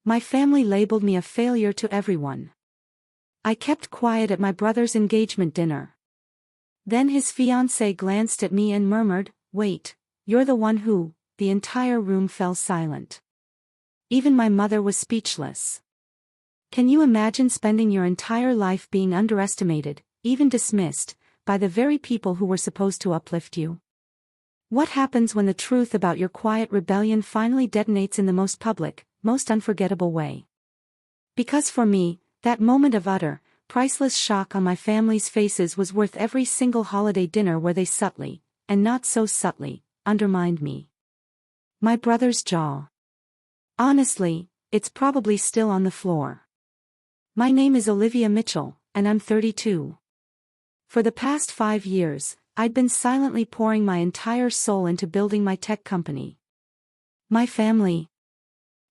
My family labeled me a failure to everyone. I kept quiet at my brother's engagement dinner. Then his fiancée glanced at me and murmured, "Wait, you're the one who..." The entire room fell silent. Even my mother was speechless. Can you imagine spending your entire life being underestimated, even dismissed, by the very people who were supposed to uplift you? What happens when the truth about your quiet rebellion finally detonates in the most public, most unforgettable way? Because for me, that moment of utter, priceless shock on my family's faces was worth every single holiday dinner where they subtly, and not so subtly, undermined me. My brother's jaw. Honestly, it's probably still on the floor. My name is Olivia Mitchell, and I'm 32. For the past 5 years, I'd been silently pouring my entire soul into building my tech company. My family.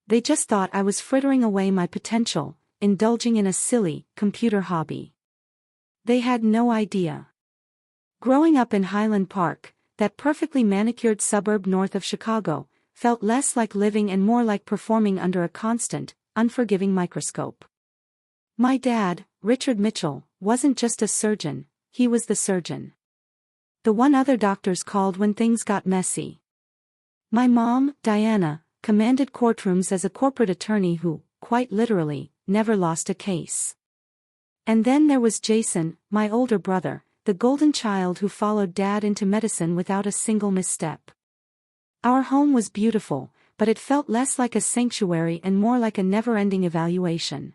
They just thought I was frittering away my potential, indulging in a silly, computer hobby. They had no idea. Growing up in Highland Park, that perfectly manicured suburb north of Chicago, felt less like living and more like performing under a constant, unforgiving microscope. My dad, Richard Mitchell, wasn't just a surgeon, he was the surgeon. The one other doctors called when things got messy. My mom, Diana, commanded courtrooms as a corporate attorney who, quite literally, never lost a case. And then there was Jason, my older brother, the golden child who followed Dad into medicine without a single misstep. Our home was beautiful, but it felt less like a sanctuary and more like a never-ending evaluation.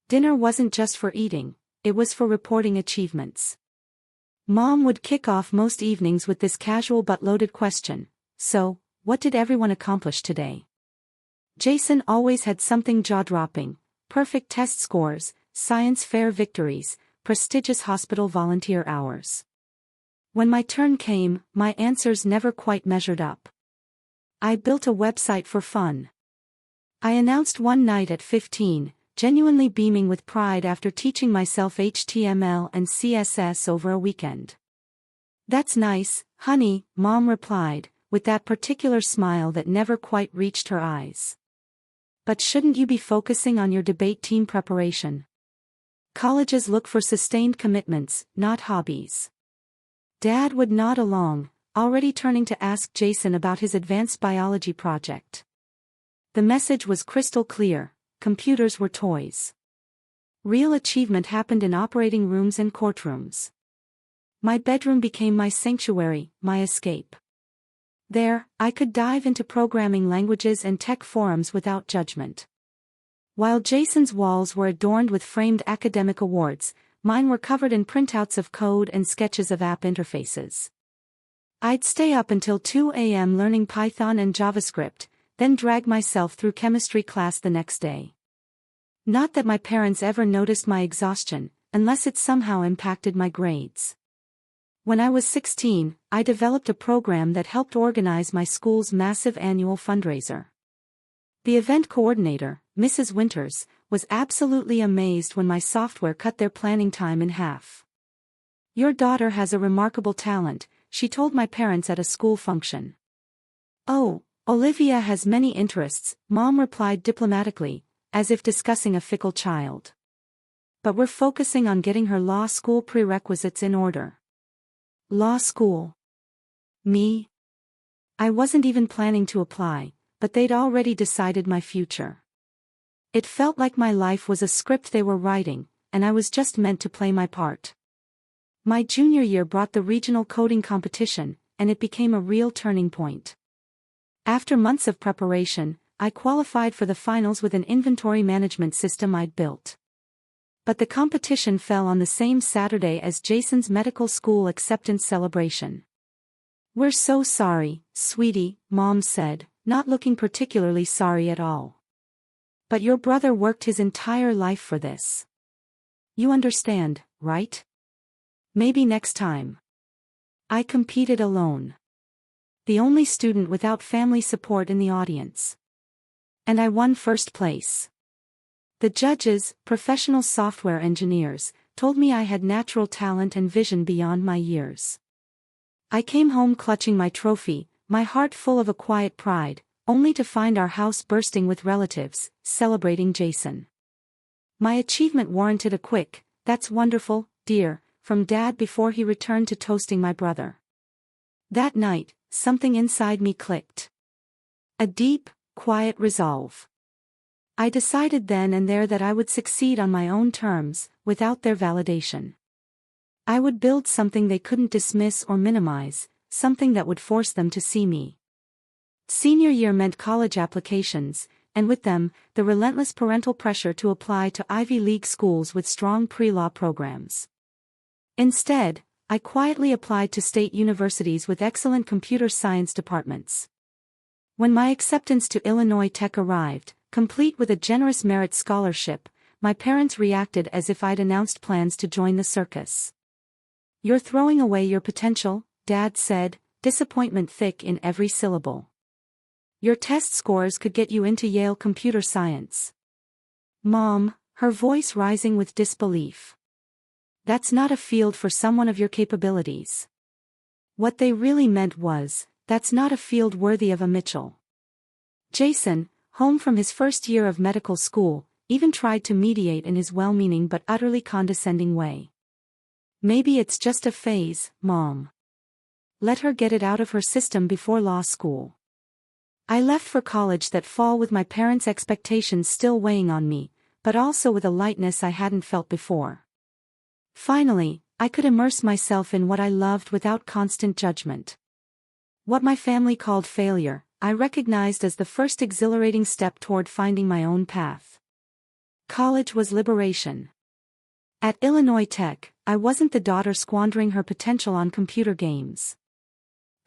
Dinner wasn't just for eating, it was for reporting achievements. Mom would kick off most evenings with this casual but loaded question: "So, what did everyone accomplish today?" Jason always had something jaw-dropping: perfect test scores, science fair victories, prestigious hospital volunteer hours. When my turn came, my answers never quite measured up. I built a website for fun. I announced one night at 15, genuinely beaming with pride after teaching myself HTML and CSS over a weekend. "That's nice, honey," Mom replied, with that particular smile that never quite reached her eyes. "But shouldn't you be focusing on your debate team preparation? Colleges look for sustained commitments, not hobbies." Dad would nod along, already turning to ask Jason about his advanced biology project. The message was crystal clear: computers were toys. Real achievement happened in operating rooms and courtrooms. My bedroom became my sanctuary, my escape. There, I could dive into programming languages and tech forums without judgment. While Jason's walls were adorned with framed academic awards, mine were covered in printouts of code and sketches of app interfaces. I'd stay up until 2 a.m. learning Python and JavaScript, then drag myself through chemistry class the next day. Not that my parents ever noticed my exhaustion, unless it somehow impacted my grades. When I was 16, I developed a program that helped organize my school's massive annual fundraiser. The event coordinator, Mrs. Winters, was absolutely amazed when my software cut their planning time in half. "Your daughter has a remarkable talent," she told my parents at a school function. "Oh, Olivia has many interests," Mom replied diplomatically, as if discussing a fickle child. "But we're focusing on getting her law school prerequisites in order." Law school. Me? I wasn't even planning to apply, but they'd already decided my future. It felt like my life was a script they were writing, and I was just meant to play my part. My junior year brought the regional coding competition, and it became a real turning point. After months of preparation, I qualified for the finals with an inventory management system I'd built. But the competition fell on the same Saturday as Jason's medical school acceptance celebration. "We're so sorry, sweetie," Mom said, not looking particularly sorry at all. "But your brother worked his entire life for this. You understand, right? Maybe next time." I competed alone. The only student without family support in the audience. And I won first place. The judges, professional software engineers, told me I had natural talent and vision beyond my years. I came home clutching my trophy, my heart full of a quiet pride: only to find our house bursting with relatives, celebrating Jason. My achievement warranted a quick, "That's wonderful, dear," from Dad before he returned to toasting my brother. That night, something inside me clicked. A deep, quiet resolve. I decided then and there that I would succeed on my own terms, without their validation. I would build something they couldn't dismiss or minimize, something that would force them to see me. Senior year meant college applications, and with them, the relentless parental pressure to apply to Ivy League schools with strong pre-law programs. Instead, I quietly applied to state universities with excellent computer science departments. When my acceptance to Illinois Tech arrived, complete with a generous merit scholarship, my parents reacted as if I'd announced plans to join the circus. "You're throwing away your potential," Dad said, disappointment thick in every syllable. "Your test scores could get you into Yale computer science." "Mom," her voice rising with disbelief. "That's not a field for someone of your capabilities." What they really meant was, that's not a field worthy of a Mitchell. Jason, home from his first year of medical school, even tried to mediate in his well-meaning but utterly condescending way. "Maybe it's just a phase, Mom. Let her get it out of her system before law school." I left for college that fall with my parents' expectations still weighing on me, but also with a lightness I hadn't felt before. Finally, I could immerse myself in what I loved without constant judgment. What my family called failure, I recognized as the first exhilarating step toward finding my own path. College was liberation. At Illinois Tech, I wasn't the daughter squandering her potential on computer games.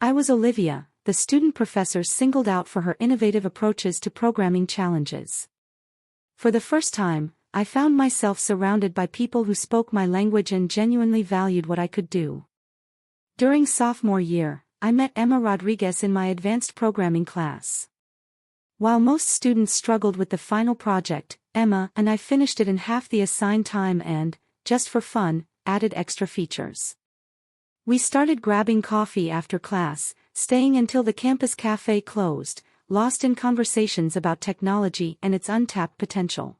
I was Olivia, the student professors singled out for her innovative approaches to programming challenges. For the first time, I found myself surrounded by people who spoke my language and genuinely valued what I could do. During sophomore year, I met Emma Rodriguez in my advanced programming class. While most students struggled with the final project, Emma and I finished it in half the assigned time and, just for fun, added extra features. We started grabbing coffee after class, staying until the campus cafe closed, lost in conversations about technology and its untapped potential.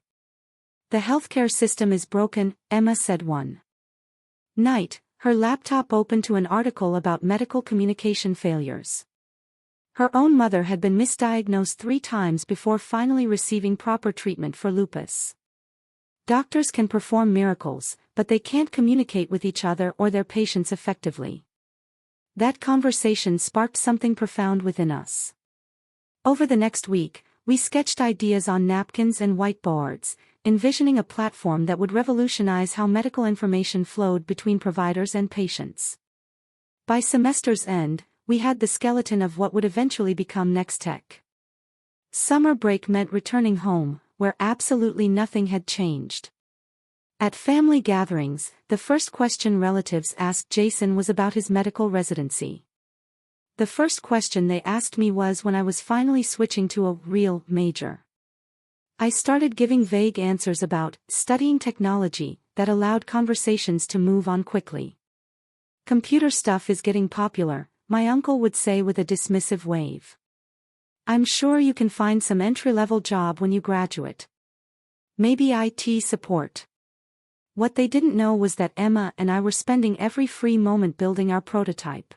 "The healthcare system is broken," Emma said one night, her laptop open to an article about medical communication failures. Her own mother had been misdiagnosed 3 times before finally receiving proper treatment for lupus. Doctors can perform miracles, but they can't communicate with each other or their patients effectively. That conversation sparked something profound within us. Over the next week, we sketched ideas on napkins and whiteboards, envisioning a platform that would revolutionize how medical information flowed between providers and patients. By semester's end, we had the skeleton of what would eventually become Next Tech. Summer break meant returning home, where absolutely nothing had changed. At family gatherings, the first question relatives asked Jason was about his medical residency. The first question they asked me was when I was finally switching to a real major. I started giving vague answers about studying technology that allowed conversations to move on quickly. "Computer stuff is getting popular," my uncle would say with a dismissive wave. "I'm sure you can find some entry-level job when you graduate. Maybe IT support." What they didn't know was that Emma and I were spending every free moment building our prototype.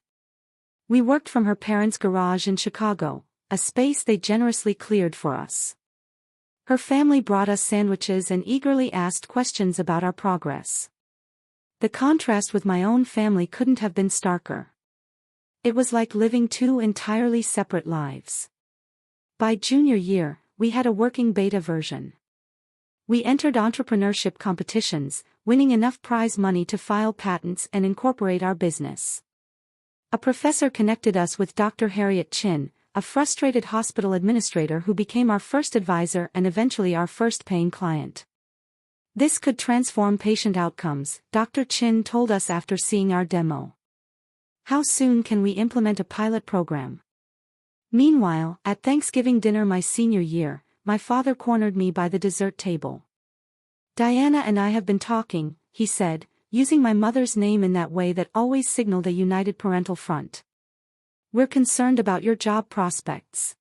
We worked from her parents' garage in Chicago, a space they generously cleared for us. Her family brought us sandwiches and eagerly asked questions about our progress. The contrast with my own family couldn't have been starker. It was like living 2 entirely separate lives. By junior year, we had a working beta version. We entered entrepreneurship competitions, winning enough prize money to file patents and incorporate our business. A professor connected us with Dr. Harriet Chin, a frustrated hospital administrator who became our first advisor and eventually our first paying client. "This could transform patient outcomes," Dr. Chin told us after seeing our demo. "How soon can we implement a pilot program?" Meanwhile, at Thanksgiving dinner my senior year, my father cornered me by the dessert table. "Diana and I have been talking," he said, using my mother's name in that way that always signaled a united parental front. "We're concerned about your job prospects."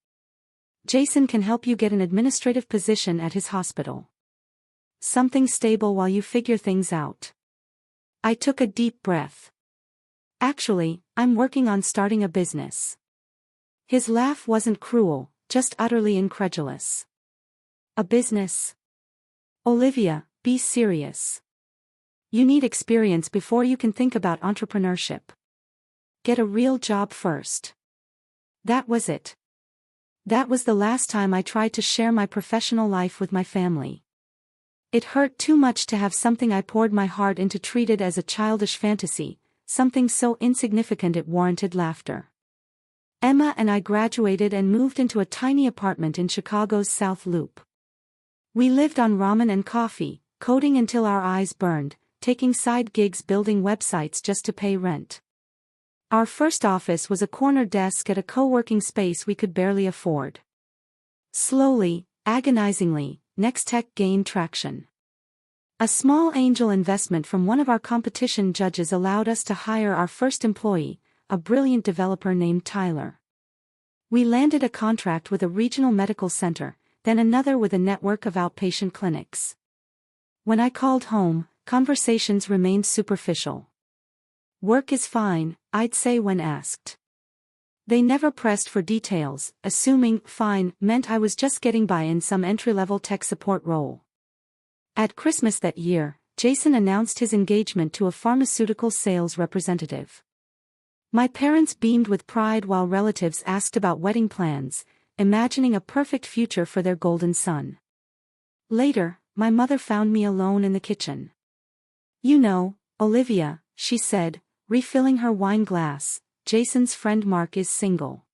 Jason can help you get an administrative position at his hospital. Something stable while you figure things out. I took a deep breath. Actually, I'm working on starting a business. His laugh wasn't cruel, just utterly incredulous. A business? Olivia, be serious. You need experience before you can think about entrepreneurship. Get a real job first. That was it. That was the last time I tried to share my professional life with my family. It hurt too much to have something I poured my heart into treated as a childish fantasy, something so insignificant it warranted laughter. Emma and I graduated and moved into a tiny apartment in Chicago's South Loop. We lived on ramen and coffee, coding until our eyes burned, taking side gigs building websites just to pay rent. Our first office was a corner desk at a co-working space we could barely afford. Slowly, agonizingly, Nextech gained traction. A small angel investment from one of our competition judges allowed us to hire our first employee, a brilliant developer named Tyler. We landed a contract with a regional medical center, then another with a network of outpatient clinics. When I called home, conversations remained superficial. Work is fine, I'd say when asked. They never pressed for details, assuming fine meant I was just getting by in some entry-level tech support role. At Christmas that year, Jason announced his engagement to a pharmaceutical sales representative. My parents beamed with pride while relatives asked about wedding plans, imagining a perfect future for their golden son. Later, my mother found me alone in the kitchen. "You know, Olivia," she said, refilling her wine glass, "Jason's friend Mark is single.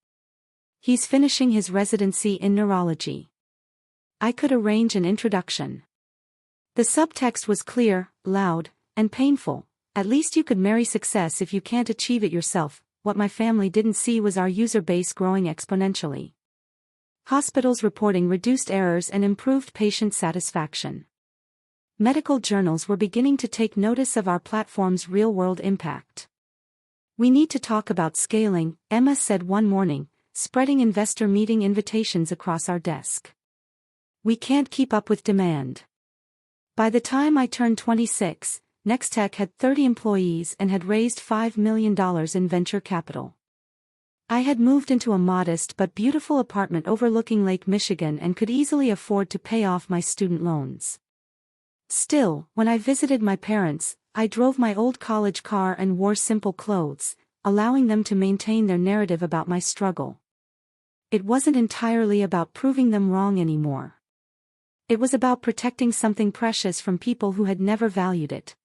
He's finishing his residency in neurology. I could arrange an introduction." The subtext was clear, loud, and painful. At least you could marry success if you can't achieve it yourself. What my family didn't see was our user base growing exponentially. Hospitals reporting reduced errors and improved patient satisfaction. Medical journals were beginning to take notice of our platform's real-world impact. "We need to talk about scaling," Emma said one morning, spreading investor meeting invitations across our desk. "We can't keep up with demand." By the time I turned 26, Nextech had 30 employees and had raised $5 million in venture capital. I had moved into a modest but beautiful apartment overlooking Lake Michigan and could easily afford to pay off my student loans. Still, when I visited my parents, I drove my old college car and wore simple clothes, allowing them to maintain their narrative about my struggle. It wasn't entirely about proving them wrong anymore. It was about protecting something precious from people who had never valued it.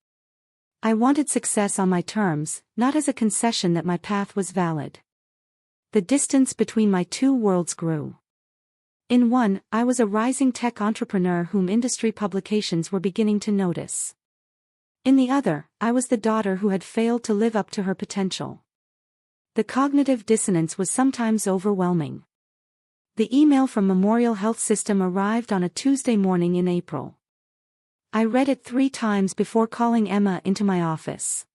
I wanted success on my terms, not as a concession that my path was valid. The distance between my two worlds grew. In one, I was a rising tech entrepreneur whom industry publications were beginning to notice. In the other, I was the daughter who had failed to live up to her potential. The cognitive dissonance was sometimes overwhelming. The email from Memorial Health System arrived on a Tuesday morning in April. I read it 3 times before calling Emma into my office.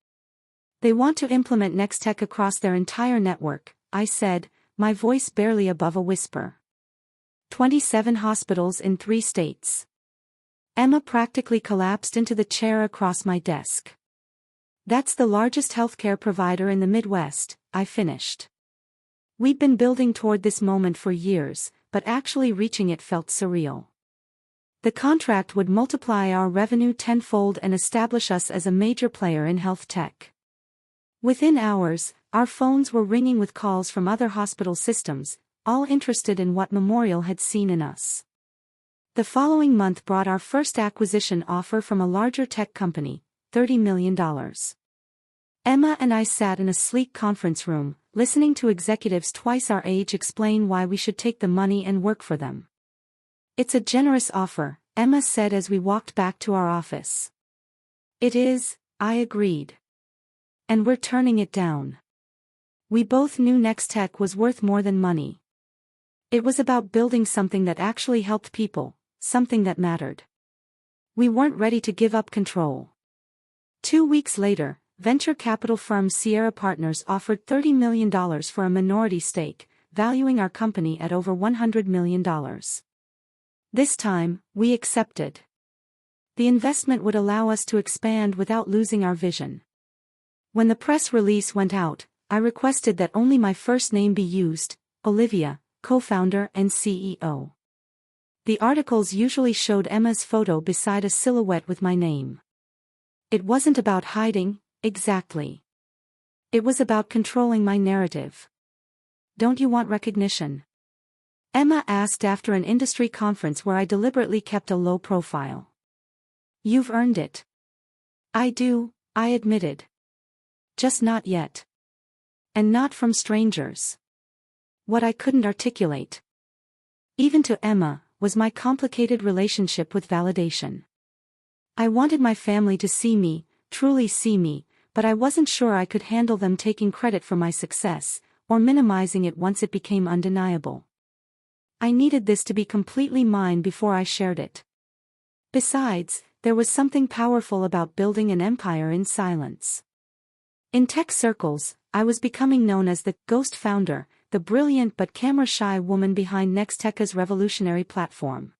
"They want to implement Nextech across their entire network," I said, my voice barely above a whisper. 27 hospitals in 3 states. Emma practically collapsed into the chair across my desk. "That's the largest healthcare provider in the Midwest," I finished. We'd been building toward this moment for years, but actually reaching it felt surreal. The contract would multiply our revenue tenfold and establish us as a major player in health tech. Within hours, our phones were ringing with calls from other hospital systems, all interested in what Memorial had seen in us. The following month brought our first acquisition offer from a larger tech company, $30 million. Emma and I sat in a sleek conference room, listening to executives twice our age explain why we should take the money and work for them. "It's a generous offer," Emma said as we walked back to our office. "It is," I agreed. "And we're turning it down." We both knew Nextech was worth more than money. It was about building something that actually helped people, something that mattered. We weren't ready to give up control. 2 weeks later, venture capital firm Sierra Partners offered $30 million for a minority stake, valuing our company at over $100 million. This time, we accepted. The investment would allow us to expand without losing our vision. When the press release went out, I requested that only my first name be used, Olivia, co-founder and CEO. The articles usually showed Emma's photo beside a silhouette with my name. It wasn't about hiding, exactly. It was about controlling my narrative. Don't you want recognition? Emma asked after an industry conference where I deliberately kept a low profile. You've earned it. I do, I admitted. Just not yet. And not from strangers. What I couldn't articulate, even to Emma, was my complicated relationship with validation. I wanted my family to see me, truly see me, but I wasn't sure I could handle them taking credit for my success, or minimizing it once it became undeniable. I needed this to be completely mine before I shared it. Besides, there was something powerful about building an empire in silence. In tech circles, I was becoming known as the ghost founder, the brilliant but camera-shy woman behind Nextech's revolutionary platform.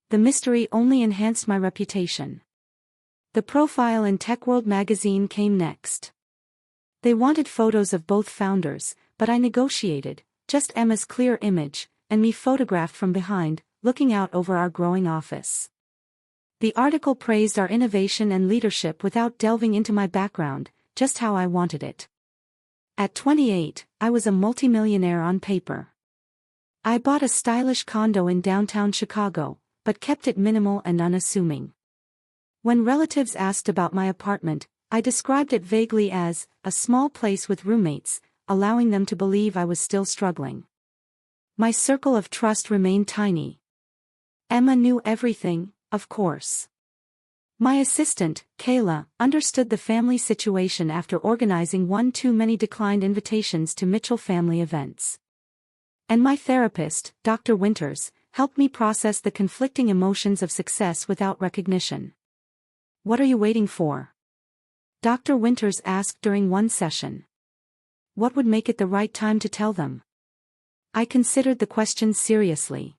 The mystery only enhanced my reputation. The profile in TechWorld magazine came next. They wanted photos of both founders, but I negotiated, just Emma's clear image, and me photographed from behind, looking out over our growing office. The article praised our innovation and leadership without delving into my background, just how I wanted it. At 28, I was a multimillionaire on paper. I bought a stylish condo in downtown Chicago, but kept it minimal and unassuming. When relatives asked about my apartment, I described it vaguely as a small place with roommates, allowing them to believe I was still struggling. My circle of trust remained tiny. Emma knew everything, of course. My assistant, Kayla, understood the family situation after organizing one too many declined invitations to Mitchell family events. And my therapist, Dr. Winters, helped me process the conflicting emotions of success without recognition. What are you waiting for? Dr. Winters asked during one session. What would make it the right time to tell them? I considered the question seriously.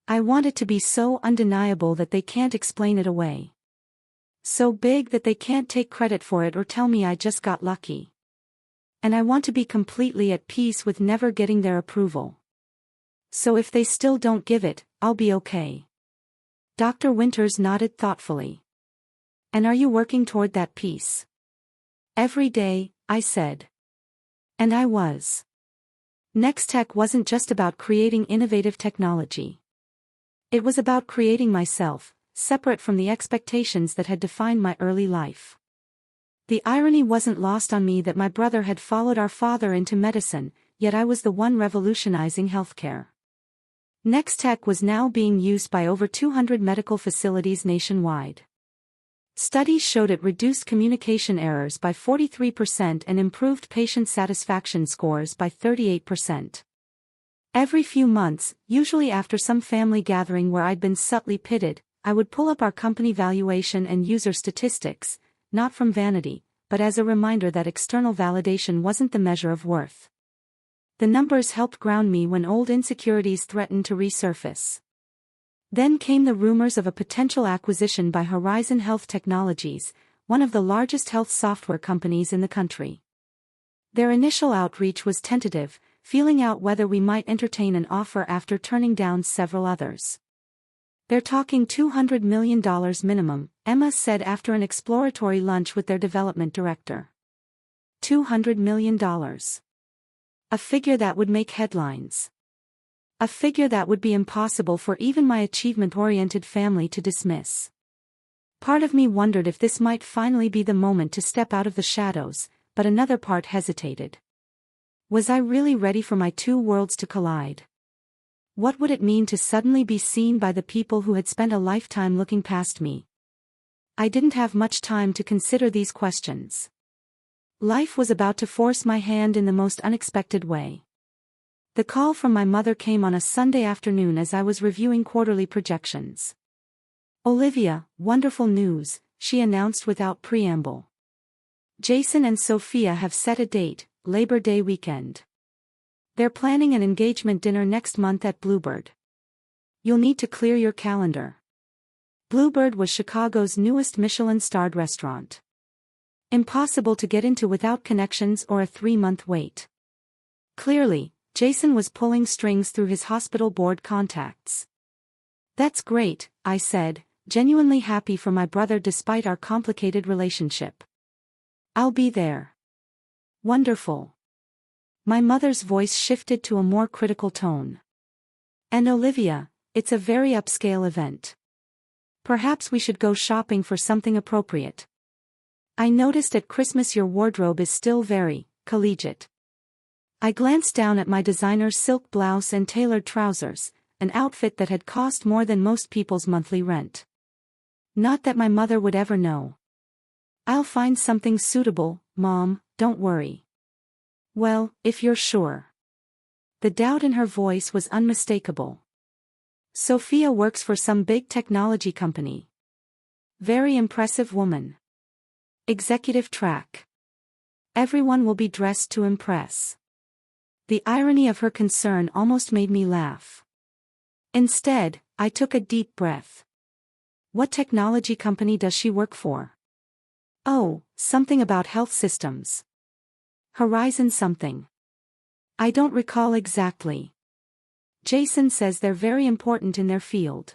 I want it to be so undeniable that they can't explain it away. So big that they can't take credit for it or tell me I just got lucky. And I want to be completely at peace with never getting their approval. So if they still don't give it, I'll be okay. Dr. Winters nodded thoughtfully. And are you working toward that peace? Every day, I said. And I was. Nextech wasn't just about creating innovative technology. It was about creating myself, separate from the expectations that had defined my early life. The irony wasn't lost on me that my brother had followed our father into medicine, yet I was the one revolutionizing healthcare. Nextech was now being used by over 200 medical facilities nationwide. Studies showed it reduced communication errors by 43% and improved patient satisfaction scores by 38%. Every few months, usually after some family gathering where I'd been subtly pitted, I would pull up our company valuation and user statistics, not from vanity, but as a reminder that external validation wasn't the measure of worth. The numbers helped ground me when old insecurities threatened to resurface. Then came the rumors of a potential acquisition by Horizon Health Technologies, one of the largest health software companies in the country. Their initial outreach was tentative, feeling out whether we might entertain an offer after turning down several others. They're talking $200 million minimum, Emma said after an exploratory lunch with their development director. $200 million. A figure that would make headlines. A figure that would be impossible for even my achievement-oriented family to dismiss. Part of me wondered if this might finally be the moment to step out of the shadows, but another part hesitated. Was I really ready for my two worlds to collide? What would it mean to suddenly be seen by the people who had spent a lifetime looking past me? I didn't have much time to consider these questions. Life was about to force my hand in the most unexpected way. The call from my mother came on a Sunday afternoon as I was reviewing quarterly projections. Olivia, wonderful news, she announced without preamble. Jason and Sophia have set a date, Labor Day weekend. They're planning an engagement dinner next month at Bluebird. You'll need to clear your calendar. Bluebird was Chicago's newest Michelin-starred restaurant. Impossible to get into without connections or a 3-month wait. Clearly, Jason was pulling strings through his hospital board contacts. That's great, I said, genuinely happy for my brother despite our complicated relationship. I'll be there. Wonderful. My mother's voice shifted to a more critical tone. And Olivia, it's a very upscale event. Perhaps we should go shopping for something appropriate. I noticed at Christmas your wardrobe is still very collegiate. I glanced down at my designer's silk blouse and tailored trousers, an outfit that had cost more than most people's monthly rent. Not that my mother would ever know. I'll find something suitable, Mom, don't worry. Well, if you're sure. The doubt in her voice was unmistakable. Sophia works for some big technology company. Very impressive woman. Executive track. Everyone will be dressed to impress. The irony of her concern almost made me laugh. Instead, I took a deep breath. What technology company does she work for? Oh, something about health systems. Horizon something. I don't recall exactly. Jason says they're very important in their field.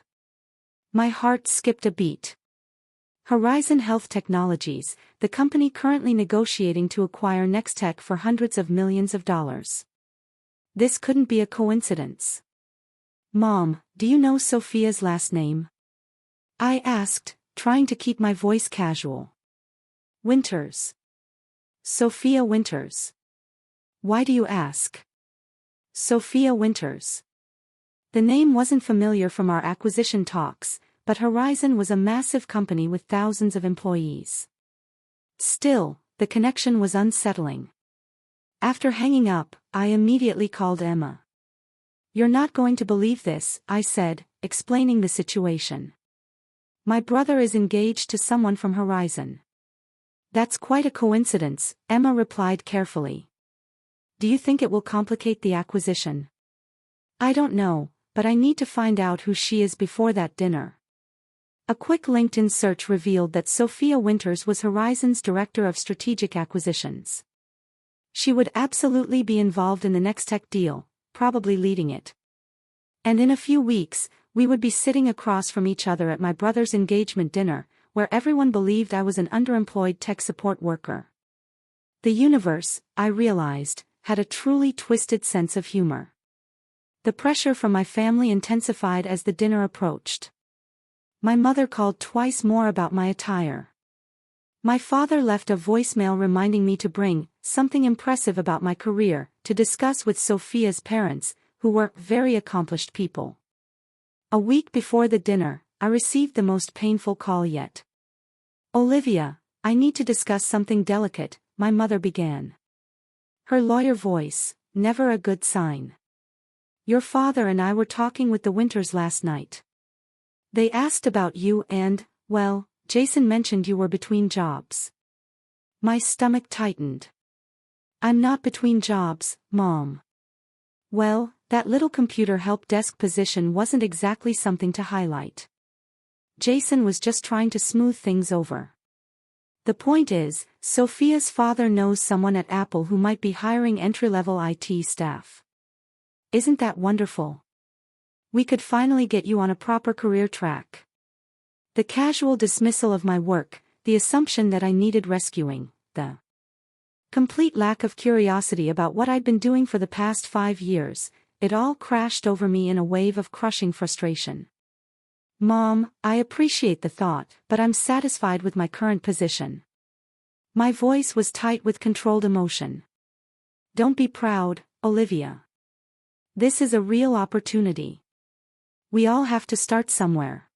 My heart skipped a beat. Horizon Health Technologies, the company currently negotiating to acquire Nextech for hundreds of millions of dollars. This couldn't be a coincidence. Mom, do you know Sophia's last name? I asked, trying to keep my voice casual. Winters. Sophia Winters. Why do you ask? Sophia Winters. The name wasn't familiar from our acquisition talks, but Horizon was a massive company with thousands of employees. Still, the connection was unsettling. After hanging up, I immediately called Emma. You're not going to believe this, I said, explaining the situation. My brother is engaged to someone from Horizon. That's quite a coincidence, Emma replied carefully. Do you think it will complicate the acquisition? I don't know, but I need to find out who she is before that dinner. A quick LinkedIn search revealed that Sophia Winters was Horizon's Director of Strategic Acquisitions. She would absolutely be involved in the Nextech deal, probably leading it. And in a few weeks, we would be sitting across from each other at my brother's engagement dinner, where everyone believed I was an underemployed tech support worker. The universe, I realized, had a truly twisted sense of humor. The pressure from my family intensified as the dinner approached. My mother called twice more about my attire. My father left a voicemail reminding me to bring something impressive about my career to discuss with Sophia's parents, who were very accomplished people. A week before the dinner, I received the most painful call yet. Olivia, I need to discuss something delicate, my mother began. Her lawyer voice, never a good sign. Your father and I were talking with the Winters last night. They asked about you and, well, Jason mentioned you were between jobs. My stomach tightened. I'm not between jobs, Mom. Well, that little computer help desk position wasn't exactly something to highlight. Jason was just trying to smooth things over. The point is, Sophia's father knows someone at Apple who might be hiring entry-level IT staff. Isn't that wonderful? We could finally get you on a proper career track. The casual dismissal of my work, the assumption that I needed rescuing, the complete lack of curiosity about what I'd been doing for the past 5 years, it all crashed over me in a wave of crushing frustration. Mom, I appreciate the thought, but I'm satisfied with my current position. My voice was tight with controlled emotion. Don't be proud, Olivia. This is a real opportunity. We all have to start somewhere.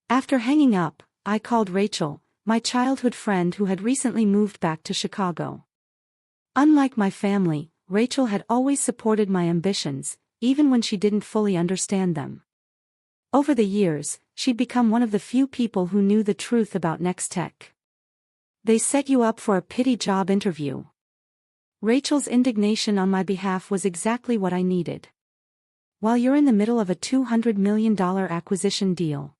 After hanging up, I called Rachel, my childhood friend who had recently moved back to Chicago. Unlike my family, Rachel had always supported my ambitions, even when she didn't fully understand them. Over the years, she'd become one of the few people who knew the truth about Nextech. They set you up for a pity job interview. Rachel's indignation on my behalf was exactly what I needed. While you're in the middle of a $200 million acquisition deal.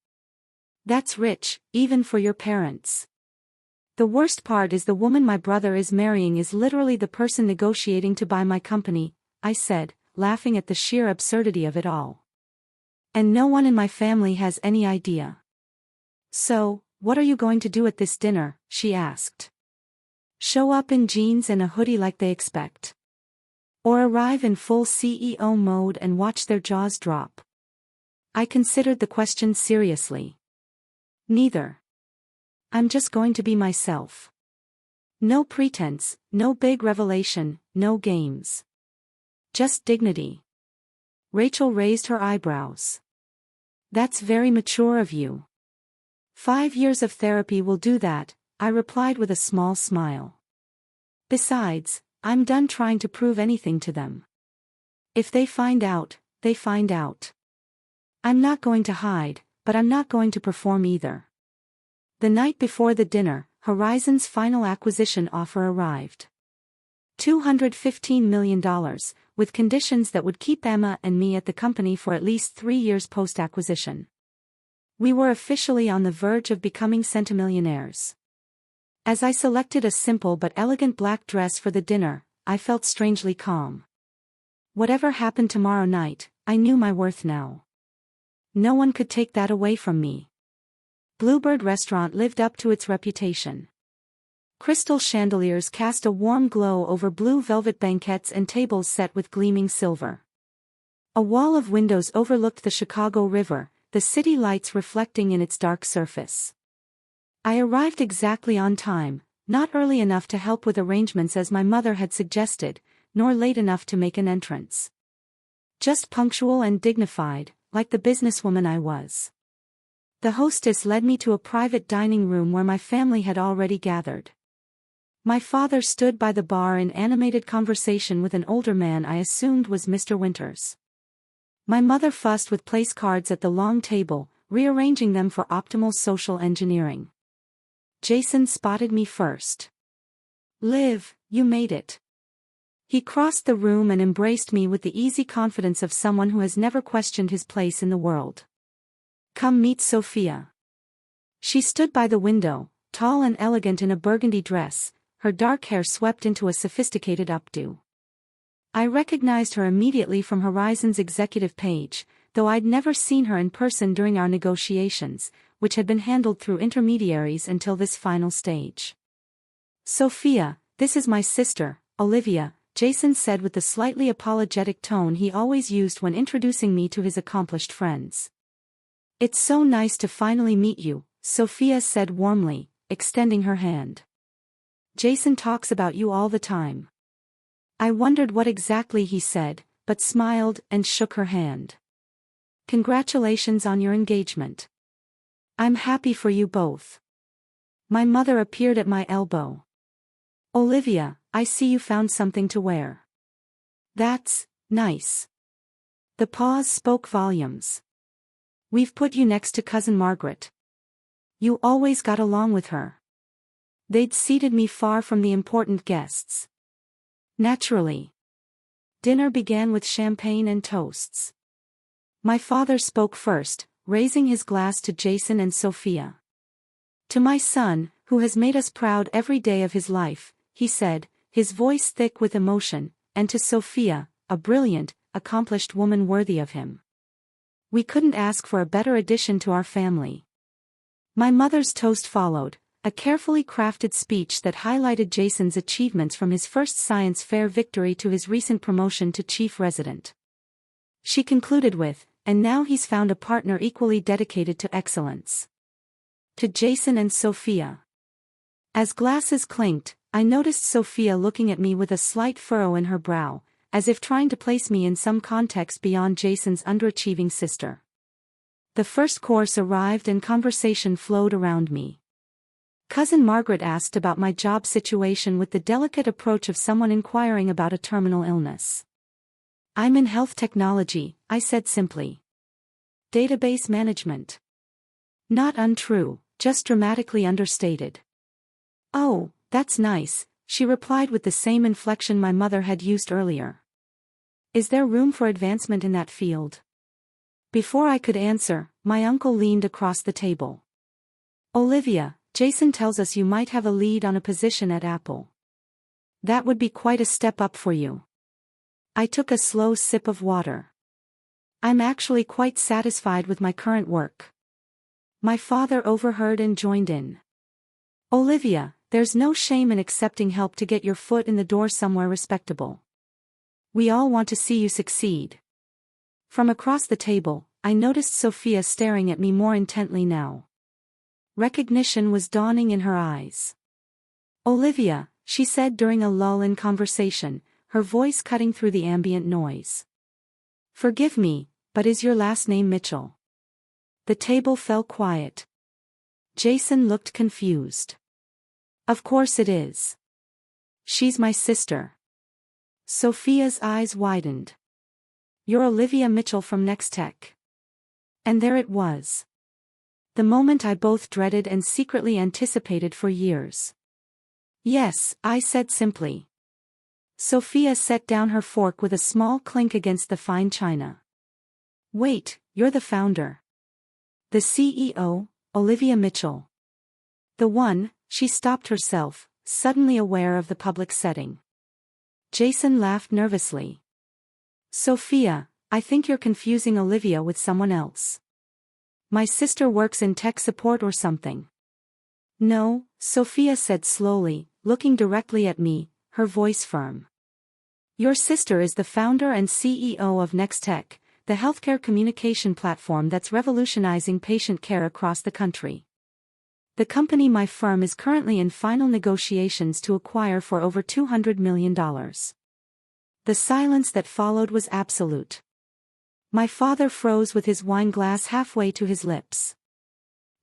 That's rich, even for your parents. The worst part is the woman my brother is marrying is literally the person negotiating to buy my company, I said, laughing at the sheer absurdity of it all. And no one in my family has any idea. So, what are you going to do at this dinner? She asked. Show up in jeans and a hoodie like they expect? Or arrive in full CEO mode and watch their jaws drop? I considered the question seriously. Neither. I'm just going to be myself. No pretense, no big revelation, no games. Just dignity. Rachel raised her eyebrows. That's very mature of you. 5 years of therapy will do that, I replied with a small smile. Besides, I'm done trying to prove anything to them. If they find out, they find out. I'm not going to hide, but I'm not going to perform either. The night before the dinner, Horizon's final acquisition offer arrived. $215 million, with conditions that would keep Emma and me at the company for at least 3 years post-acquisition. We were officially on the verge of becoming centimillionaires. As I selected a simple but elegant black dress for the dinner, I felt strangely calm. Whatever happened tomorrow night, I knew my worth now. No one could take that away from me. Bluebird Restaurant lived up to its reputation. Crystal chandeliers cast a warm glow over blue velvet banquettes and tables set with gleaming silver. A wall of windows overlooked the Chicago River, the city lights reflecting in its dark surface. I arrived exactly on time, not early enough to help with arrangements as my mother had suggested, nor late enough to make an entrance. Just punctual and dignified, like the businesswoman I was. The hostess led me to a private dining room where my family had already gathered. My father stood by the bar in animated conversation with an older man I assumed was Mr. Winters. My mother fussed with place cards at the long table, rearranging them for optimal social engineering. Jason spotted me first. Liv, you made it. He crossed the room and embraced me with the easy confidence of someone who has never questioned his place in the world. Come meet Sophia. She stood by the window, tall and elegant in a burgundy dress, her dark hair swept into a sophisticated updo. I recognized her immediately from Horizon's executive page, though I'd never seen her in person during our negotiations, which had been handled through intermediaries until this final stage. Sophia, this is my sister, Olivia, Jason said with the slightly apologetic tone he always used when introducing me to his accomplished friends. It's so nice to finally meet you, Sophia said warmly, extending her hand. Jason talks about you all the time. I wondered what exactly he said, but smiled and shook her hand. Congratulations on your engagement. I'm happy for you both. My mother appeared at my elbow. Olivia, I see you found something to wear. That's nice. The pause spoke volumes. We've put you next to Cousin Margaret. You always got along with her. They'd seated me far from the important guests. Naturally. Dinner began with champagne and toasts. My father spoke first, raising his glass to Jason and Sophia. To my son, who has made us proud every day of his life, he said, his voice thick with emotion, and to Sophia, a brilliant, accomplished woman worthy of him. We couldn't ask for a better addition to our family. My mother's toast followed, a carefully crafted speech that highlighted Jason's achievements from his first science fair victory to his recent promotion to chief resident. She concluded with, and now he's found a partner equally dedicated to excellence. To Jason and Sophia. As glasses clinked, I noticed Sophia looking at me with a slight furrow in her brow, as if trying to place me in some context beyond Jason's underachieving sister. The first course arrived and conversation flowed around me. Cousin Margaret asked about my job situation with the delicate approach of someone inquiring about a terminal illness. I'm in health technology, I said simply. Database management. Not untrue, just dramatically understated. Oh, that's nice, she replied with the same inflection my mother had used earlier. Is there room for advancement in that field? Before I could answer, my uncle leaned across the table. Olivia, Jason tells us you might have a lead on a position at Apple. That would be quite a step up for you. I took a slow sip of water. I'm actually quite satisfied with my current work. My father overheard and joined in. Olivia, there's no shame in accepting help to get your foot in the door somewhere respectable. We all want to see you succeed. From across the table, I noticed Sophia staring at me more intently now. Recognition was dawning in her eyes. Olivia, she said during a lull in conversation, her voice cutting through the ambient noise. Forgive me, but is your last name Mitchell? The table fell quiet. Jason looked confused. Of course it is. She's my sister. Sophia's eyes widened. You're Olivia Mitchell from Nextech. And there it was. The moment I both dreaded and secretly anticipated for years. Yes, I said simply. Sophia set down her fork with a small clink against the fine china. Wait, you're the founder. The CEO, Olivia Mitchell. The one, she stopped herself, suddenly aware of the public setting. Jason laughed nervously. Sophia, I think you're confusing Olivia with someone else. My sister works in tech support or something. No, Sophia said slowly, looking directly at me, her voice firm. Your sister is the founder and CEO of Nextech, the healthcare communication platform that's revolutionizing patient care across the country. The company my firm is currently in final negotiations to acquire for over $200 million. The silence that followed was absolute. My father froze with his wine glass halfway to his lips.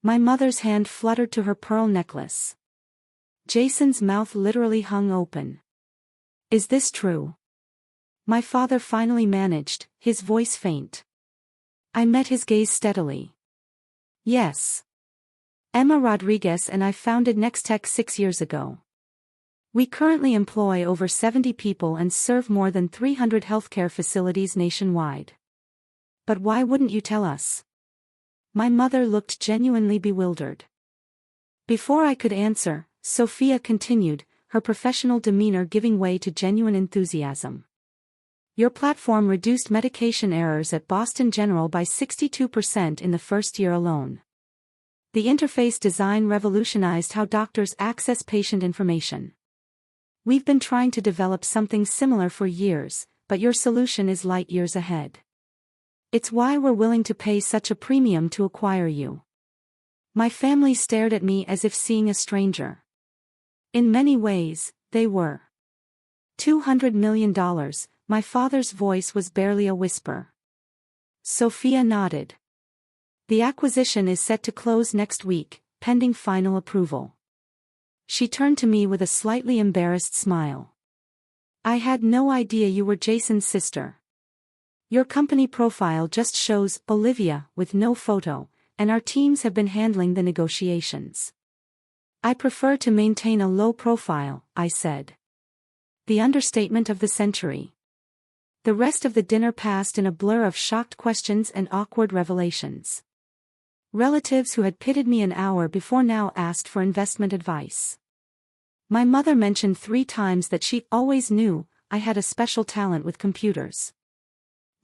My mother's hand fluttered to her pearl necklace. Jason's mouth literally hung open. Is this true? My father finally managed, his voice faint. I met his gaze steadily. Yes. Emma Rodriguez and I founded Nextech 6 years ago. We currently employ over 70 people and serve more than 300 healthcare facilities nationwide. But why wouldn't you tell us? My mother looked genuinely bewildered. Before I could answer, Sophia continued, her professional demeanor giving way to genuine enthusiasm. Your platform reduced medication errors at Boston General by 62% in the first year alone. The interface design revolutionized how doctors access patient information. We've been trying to develop something similar for years, but your solution is light years ahead. It's why we're willing to pay such a premium to acquire you. My family stared at me as if seeing a stranger. In many ways, they were. $200 million, my father's voice was barely a whisper. Sophia nodded. The acquisition is set to close next week, pending final approval. She turned to me with a slightly embarrassed smile. I had no idea you were Jason's sister. Your company profile just shows Olivia with no photo, and our teams have been handling the negotiations. I prefer to maintain a low profile, I said. The understatement of the century. The rest of the dinner passed in a blur of shocked questions and awkward revelations. Relatives who had pitied me an hour before now asked for investment advice. My mother mentioned 3 times that she always knew I had a special talent with computers.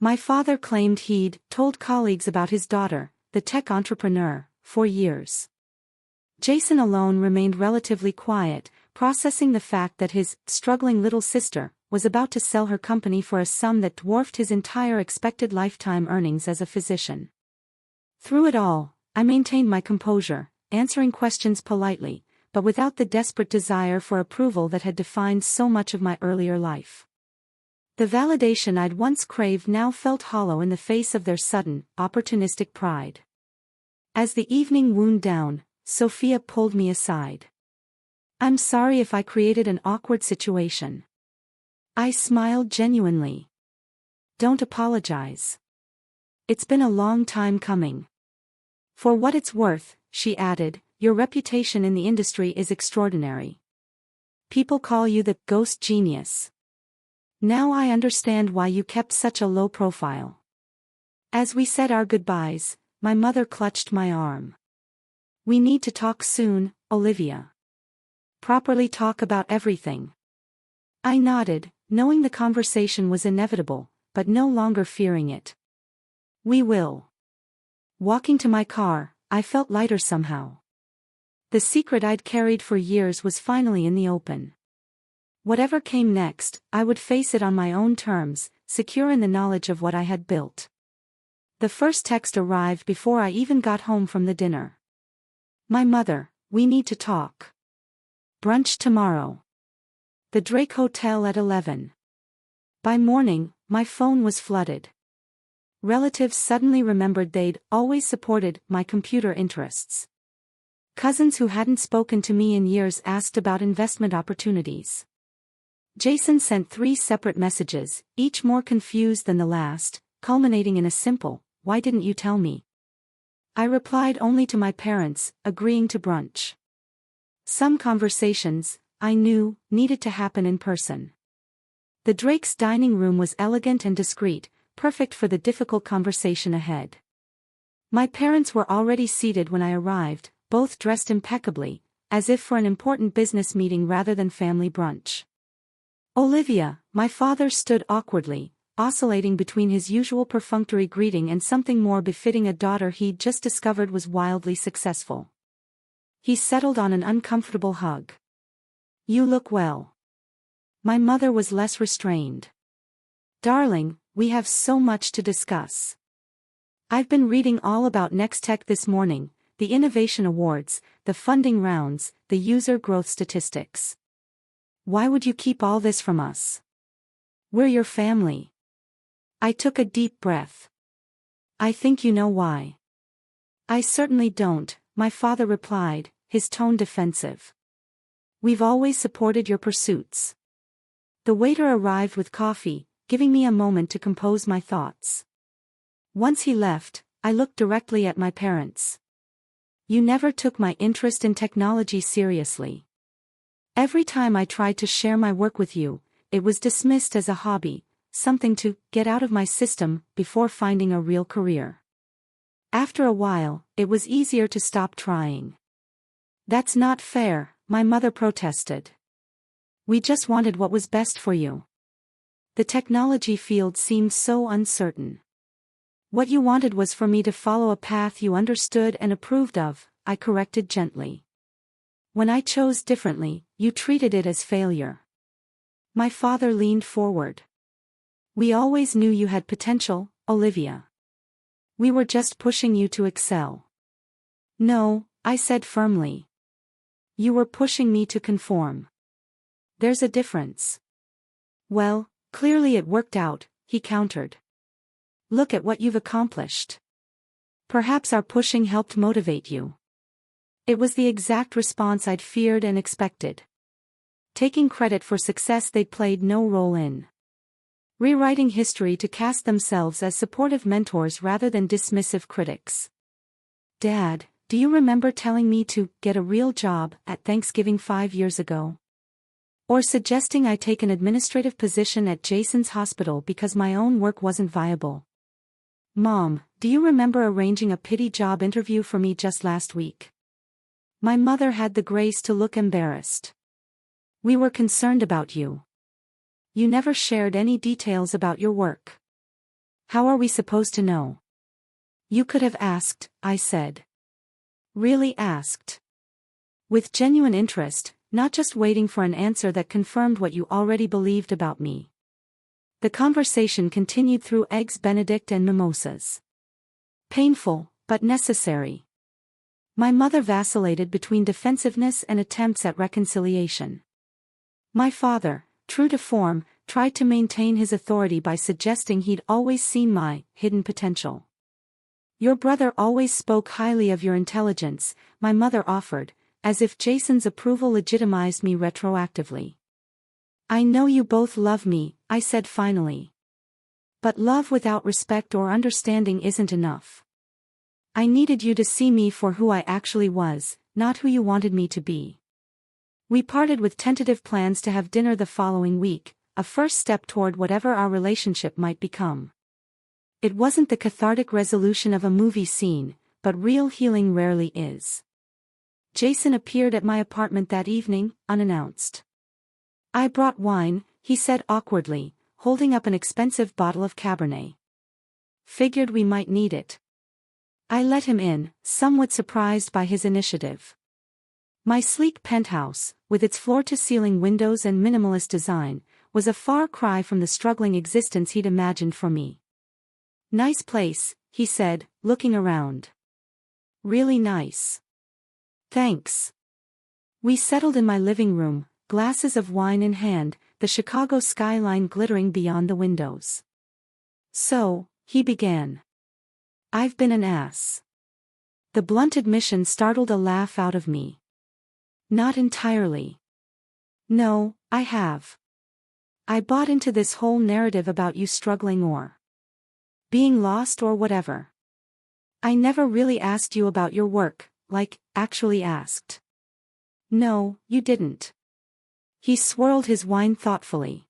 My father claimed he'd told colleagues about his daughter, the tech entrepreneur, for years. Jason alone remained relatively quiet, processing the fact that his struggling little sister was about to sell her company for a sum that dwarfed his entire expected lifetime earnings as a physician. Through it all, I maintained my composure, answering questions politely, but without the desperate desire for approval that had defined so much of my earlier life. The validation I'd once craved now felt hollow in the face of their sudden, opportunistic pride. As the evening wound down, Sophia pulled me aside. I'm sorry if I created an awkward situation. I smiled genuinely. Don't apologize. It's been a long time coming. For what it's worth, she added, your reputation in the industry is extraordinary. People call you the ghost genius. Now I understand why you kept such a low profile. As we said our goodbyes, my mother clutched my arm. We need to talk soon, Olivia. Properly talk about everything. I nodded, knowing the conversation was inevitable, but no longer fearing it. We will. Walking to my car, I felt lighter somehow. The secret I'd carried for years was finally in the open. Whatever came next, I would face it on my own terms, secure in the knowledge of what I had built. The first text arrived before I even got home from the dinner. My mother, we need to talk. Brunch tomorrow. The Drake Hotel at 11. By morning, my phone was flooded. Relatives suddenly remembered they'd always supported my computer interests. Cousins who hadn't spoken to me in years asked about investment opportunities. Jason sent 3 separate messages, each more confused than the last, culminating in a simple, "Why didn't you tell me?" I replied only to my parents, agreeing to brunch. Some conversations, I knew, needed to happen in person. The Drake's dining room was elegant and discreet, perfect for the difficult conversation ahead. My parents were already seated when I arrived, both dressed impeccably, as if for an important business meeting rather than family brunch. Olivia, my father stood awkwardly, oscillating between his usual perfunctory greeting and something more befitting a daughter he'd just discovered was wildly successful. He settled on an uncomfortable hug. "You look well." My mother was less restrained. "Darling, we have so much to discuss. I've been reading all about Nextech this morning, the innovation awards, the funding rounds, the user growth statistics. Why would you keep all this from us? We're your family." I took a deep breath. "I think you know why." "I certainly don't," my father replied, his tone defensive. "We've always supported your pursuits." The waiter arrived with coffee, giving me a moment to compose my thoughts. Once he left, I looked directly at my parents. "You never took my interest in technology seriously. Every time I tried to share my work with you, it was dismissed as a hobby, something to get out of my system before finding a real career. After a while, it was easier to stop trying." "That's not fair," my mother protested. "We just wanted what was best for you. The technology field seemed so uncertain. What you wanted was for me to follow a path you understood and approved of," I corrected gently. "When I chose differently, you treated it as failure." My father leaned forward. "We always knew you had potential, Olivia. We were just pushing you to excel." "No," I said firmly. "You were pushing me to conform. There's a difference." "Well, clearly it worked out," he countered. "Look at what you've accomplished. Perhaps our pushing helped motivate you." It was the exact response I'd feared and expected. Taking credit for success they'd played no role in. Rewriting history to cast themselves as supportive mentors rather than dismissive critics. "Dad, do you remember telling me to get a real job at Thanksgiving 5 years ago? Or suggesting I take an administrative position at Jason's hospital because my own work wasn't viable? Mom, do you remember arranging a pity job interview for me just last week?" My mother had the grace to look embarrassed. "We were concerned about you. You never shared any details about your work. How are we supposed to know?" "You could have asked," I said. "Really asked. With genuine interest, not just waiting for an answer that confirmed what you already believed about me." The conversation continued through Eggs Benedict and mimosas. Painful, but necessary. My mother vacillated between defensiveness and attempts at reconciliation. My father, true to form, tried to maintain his authority by suggesting he'd always seen my hidden potential. "Your brother always spoke highly of your intelligence," my mother offered, as if Jason's approval legitimized me retroactively. "I know you both love me," I said finally. "But love without respect or understanding isn't enough. I needed you to see me for who I actually was, not who you wanted me to be." We parted with tentative plans to have dinner the following week, a first step toward whatever our relationship might become. It wasn't the cathartic resolution of a movie scene, but real healing rarely is. Jason appeared at my apartment that evening, unannounced. "I brought wine," he said awkwardly, holding up an expensive bottle of Cabernet. "Figured we might need it." I let him in, somewhat surprised by his initiative. My sleek penthouse, with its floor-to-ceiling windows and minimalist design, was a far cry from the struggling existence he'd imagined for me. "Nice place," he said, looking around. "Really nice. Thanks." We settled in my living room, glasses of wine in hand, the Chicago skyline glittering beyond the windows. "So," he began. "I've been an ass." The blunt admission startled a laugh out of me. "Not entirely. No, I have. I bought into this whole narrative about you struggling or being lost or whatever. I never really asked you about your work, like, actually asked." "No, you didn't." He swirled his wine thoughtfully.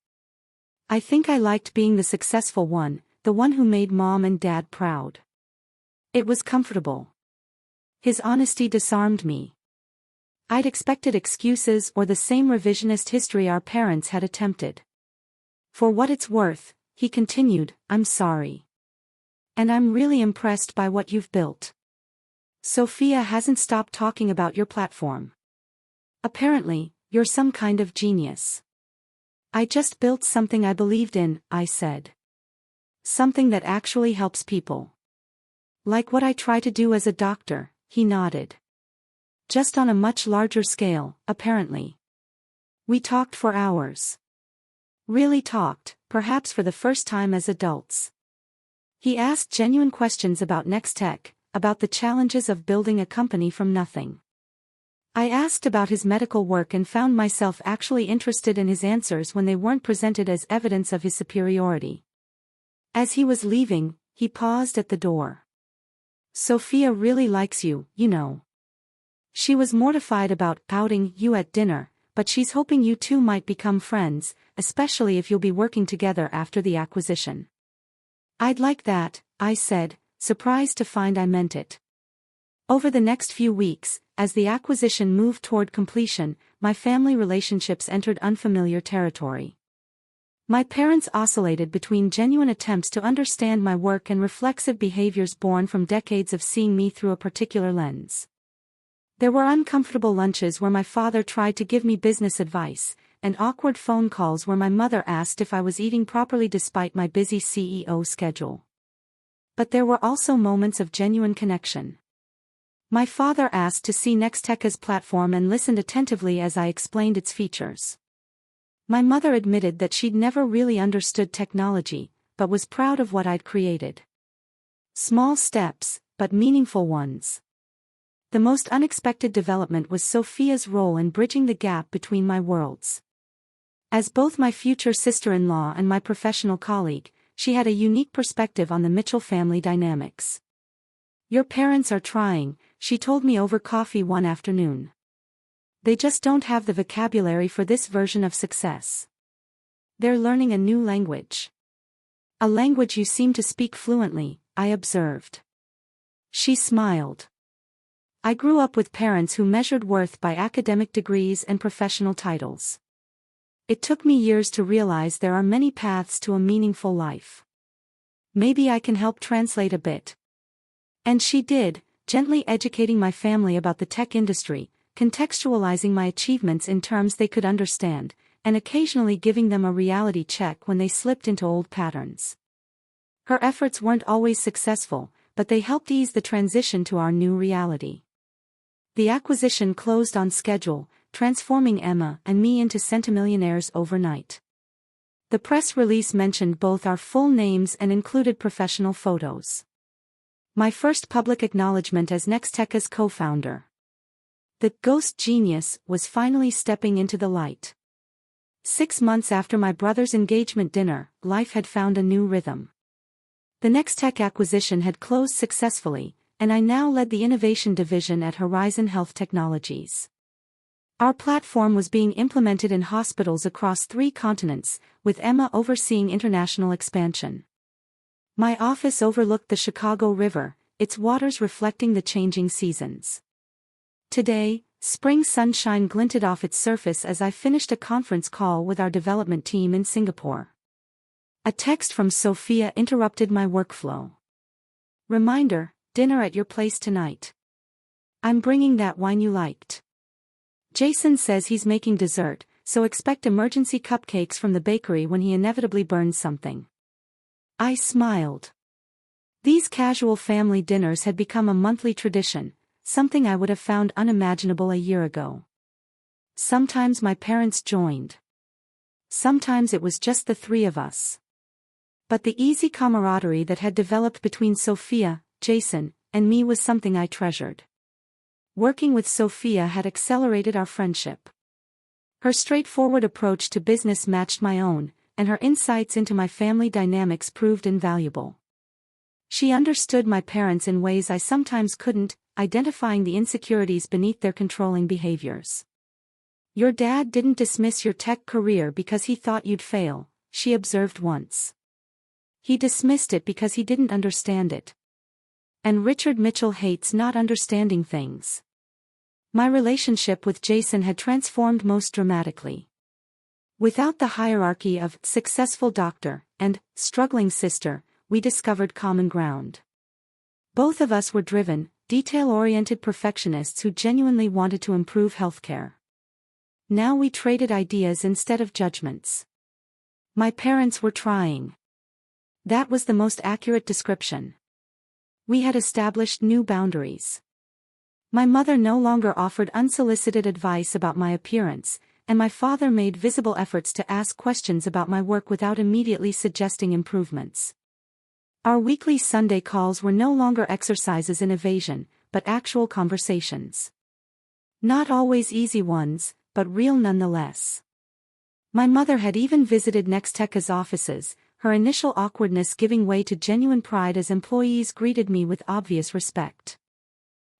"I think I liked being the successful one, the one who made Mom and Dad proud. It was comfortable." His honesty disarmed me. I'd expected excuses or the same revisionist history our parents had attempted. "For what it's worth," he continued, "I'm sorry. And I'm really impressed by what you've built. Sophia hasn't stopped talking about your platform. Apparently, you're some kind of genius." "I just built something I believed in," I said. "Something that actually helps people. Like what I try to do as a doctor," he nodded. "Just on a much larger scale, apparently." We talked for hours. Really talked, perhaps for the first time as adults. He asked genuine questions about Nextech, about the challenges of building a company from nothing. I asked about his medical work and found myself actually interested in his answers when they weren't presented as evidence of his superiority. As he was leaving, he paused at the door. "Sophia really likes you, you know. She was mortified about outing you at dinner, but she's hoping you two might become friends, especially if you'll be working together after the acquisition." "I'd like that," I said, surprised to find I meant it. Over the next few weeks, as the acquisition moved toward completion, my family relationships entered unfamiliar territory. My parents oscillated between genuine attempts to understand my work and reflexive behaviors born from decades of seeing me through a particular lens. There were uncomfortable lunches where my father tried to give me business advice, and awkward phone calls where my mother asked if I was eating properly despite my busy CEO schedule. But there were also moments of genuine connection. My father asked to see Nextech's platform and listened attentively as I explained its features. My mother admitted that she'd never really understood technology, but was proud of what I'd created. Small steps, but meaningful ones. The most unexpected development was Sophia's role in bridging the gap between my worlds. As both my future sister-in-law and my professional colleague, she had a unique perspective on the Mitchell family dynamics. "Your parents are trying," she told me over coffee one afternoon. "They just don't have the vocabulary for this version of success. They're learning a new language." "A language you seem to speak fluently," I observed. She smiled. "I grew up with parents who measured worth by academic degrees and professional titles. It took me years to realize there are many paths to a meaningful life. Maybe I can help translate a bit." And she did, gently educating my family about the tech industry, contextualizing my achievements in terms they could understand, and occasionally giving them a reality check when they slipped into old patterns. Her efforts weren't always successful, but they helped ease the transition to our new reality. The acquisition closed on schedule, transforming Emma and me into centimillionaires overnight. The press release mentioned both our full names and included professional photos. My first public acknowledgement as Nextech's co-founder. The ghost genius was finally stepping into the light. 6 months after my brother's engagement dinner, life had found a new rhythm. The Nextech acquisition had closed successfully, and I now led the innovation division at Horizon Health Technologies. Our platform was being implemented in hospitals across 3 continents, with Emma overseeing international expansion. My office overlooked the Chicago River, its waters reflecting the changing seasons. Today, spring sunshine glinted off its surface as I finished a conference call with our development team in Singapore. A text from Sophia interrupted my workflow. Reminder, dinner at your place tonight. I'm bringing that wine you liked. Jason says he's making dessert, so expect emergency cupcakes from the bakery when he inevitably burns something. I smiled. These casual family dinners had become a monthly tradition, something I would have found unimaginable a year ago. Sometimes my parents joined. Sometimes it was just the 3 of us. But the easy camaraderie that had developed between Sophia, Jason, and me was something I treasured. Working with Sophia had accelerated our friendship. Her straightforward approach to business matched my own, and her insights into my family dynamics proved invaluable. She understood my parents in ways I sometimes couldn't, identifying the insecurities beneath their controlling behaviors. Your dad didn't dismiss your tech career because he thought you'd fail, she observed once. He dismissed it because he didn't understand it. And Richard Mitchell hates not understanding things. My relationship with Jason had transformed most dramatically. Without the hierarchy of successful doctor and struggling sister, we discovered common ground. Both of us were driven, detail-oriented perfectionists who genuinely wanted to improve healthcare. Now we traded ideas instead of judgments. My parents were trying. That was the most accurate description. We had established new boundaries. My mother no longer offered unsolicited advice about my appearance, and my father made visible efforts to ask questions about my work without immediately suggesting improvements. Our weekly Sunday calls were no longer exercises in evasion, but actual conversations. Not always easy ones, but real nonetheless. My mother had even visited Nexteca's offices, her initial awkwardness giving way to genuine pride as employees greeted me with obvious respect.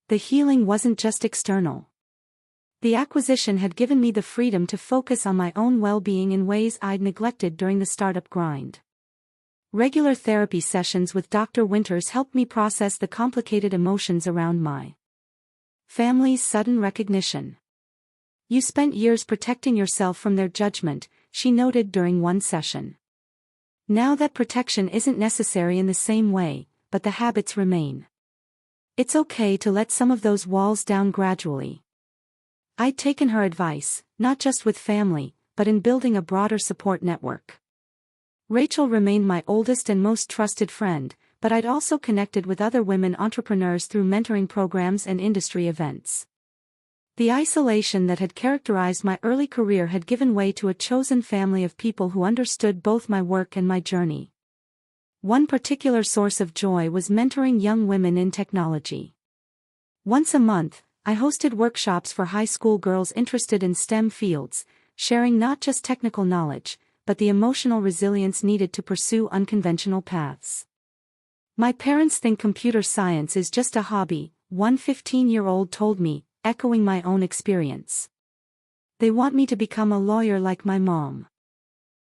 The healing wasn't just external. The acquisition had given me the freedom to focus on my own well-being in ways I'd neglected during the startup grind. Regular therapy sessions with Dr. Winters helped me process the complicated emotions around my family's sudden recognition. You spent years protecting yourself from their judgment, she noted during one session. Now that protection isn't necessary in the same way, but the habits remain. It's okay to let some of those walls down gradually. I'd taken her advice, not just with family, but in building a broader support network. Rachel remained my oldest and most trusted friend, but I'd also connected with other women entrepreneurs through mentoring programs and industry events. The isolation that had characterized my early career had given way to a chosen family of people who understood both my work and my journey. One particular source of joy was mentoring young women in technology. Once a month, I hosted workshops for high school girls interested in STEM fields, sharing not just technical knowledge, but the emotional resilience needed to pursue unconventional paths. My parents think computer science is just a hobby, one 15-year-old told me, echoing my own experience. They want me to become a lawyer like my mom.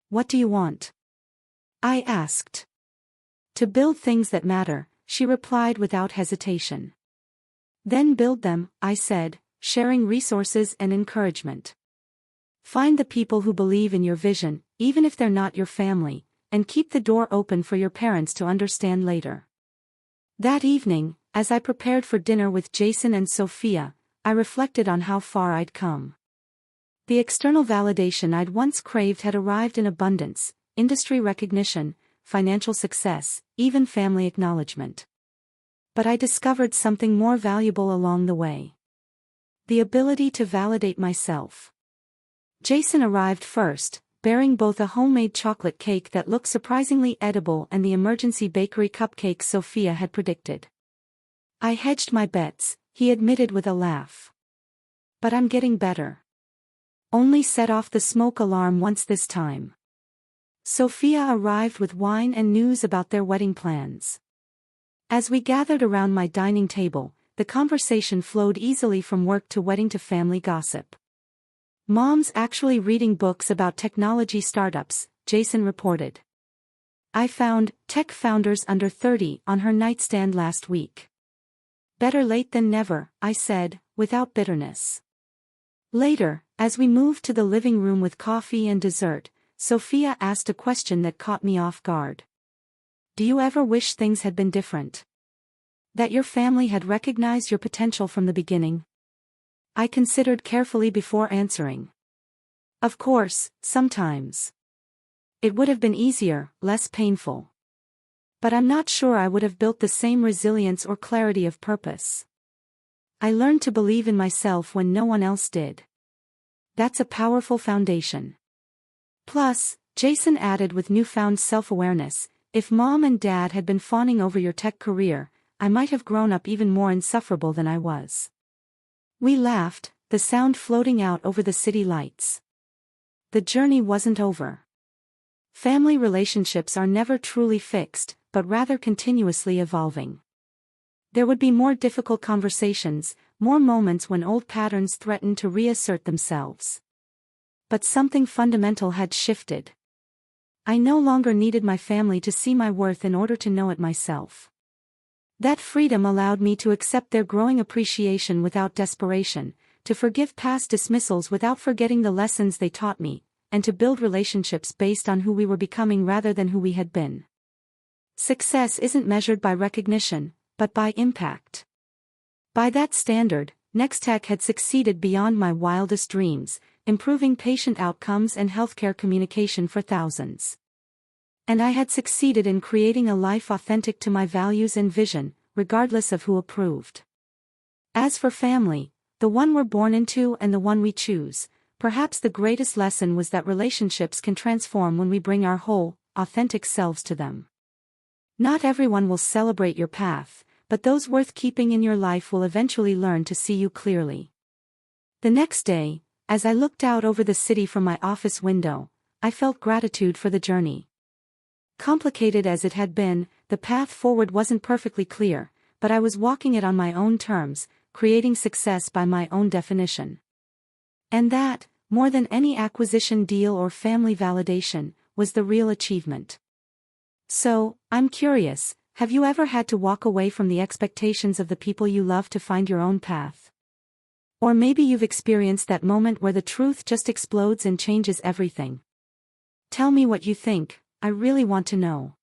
What do you want? I asked. To build things that matter, she replied without hesitation. Then build them, I said, sharing resources and encouragement. Find the people who believe in your vision, even if they're not your family, and keep the door open for your parents to understand later. That evening, as I prepared for dinner with Jason and Sophia, I reflected on how far I'd come. The external validation I'd once craved had arrived in abundance: industry recognition, financial success, even family acknowledgement. But I discovered something more valuable along the way. The ability to validate myself. Jason arrived first, bearing both a homemade chocolate cake that looked surprisingly edible and the emergency bakery cupcakes Sophia had predicted. I hedged my bets, he admitted with a laugh. But I'm getting better. Only set off the smoke alarm once this time. Sophia arrived with wine and news about their wedding plans. As we gathered around my dining table, the conversation flowed easily from work to wedding to family gossip. Mom's actually reading books about technology startups, Jason reported. I found Tech Founders Under 30 on her nightstand last week. Better late than never, I said, without bitterness. Later, as we moved to the living room with coffee and dessert, Sophia asked a question that caught me off guard. Do you ever wish things had been different? That your family had recognized your potential from the beginning? I considered carefully before answering. Of course, sometimes. It would have been easier, less painful. But I'm not sure I would have built the same resilience or clarity of purpose. I learned to believe in myself when no one else did. That's a powerful foundation. Plus, Jason added with newfound self-awareness, if Mom and Dad had been fawning over your tech career, I might have grown up even more insufferable than I was. We laughed, the sound floating out over the city lights. The journey wasn't over. Family relationships are never truly fixed, but rather continuously evolving. There would be more difficult conversations, more moments when old patterns threatened to reassert themselves. But something fundamental had shifted. I no longer needed my family to see my worth in order to know it myself. That freedom allowed me to accept their growing appreciation without desperation, to forgive past dismissals without forgetting the lessons they taught me, and to build relationships based on who we were becoming rather than who we had been. Success isn't measured by recognition, but by impact. By that standard, Nextech had succeeded beyond my wildest dreams, improving patient outcomes and healthcare communication for thousands. And I had succeeded in creating a life authentic to my values and vision, regardless of who approved. As for family, the one we're born into and the one we choose, perhaps the greatest lesson was that relationships can transform when we bring our whole, authentic selves to them. Not everyone will celebrate your path, but those worth keeping in your life will eventually learn to see you clearly. The next day, as I looked out over the city from my office window, I felt gratitude for the journey. Complicated as it had been, the path forward wasn't perfectly clear, but I was walking it on my own terms, creating success by my own definition. And that, more than any acquisition deal or family validation, was the real achievement. So, I'm curious, have you ever had to walk away from the expectations of the people you love to find your own path? Or maybe you've experienced that moment where the truth just explodes and changes everything. Tell me what you think, I really want to know.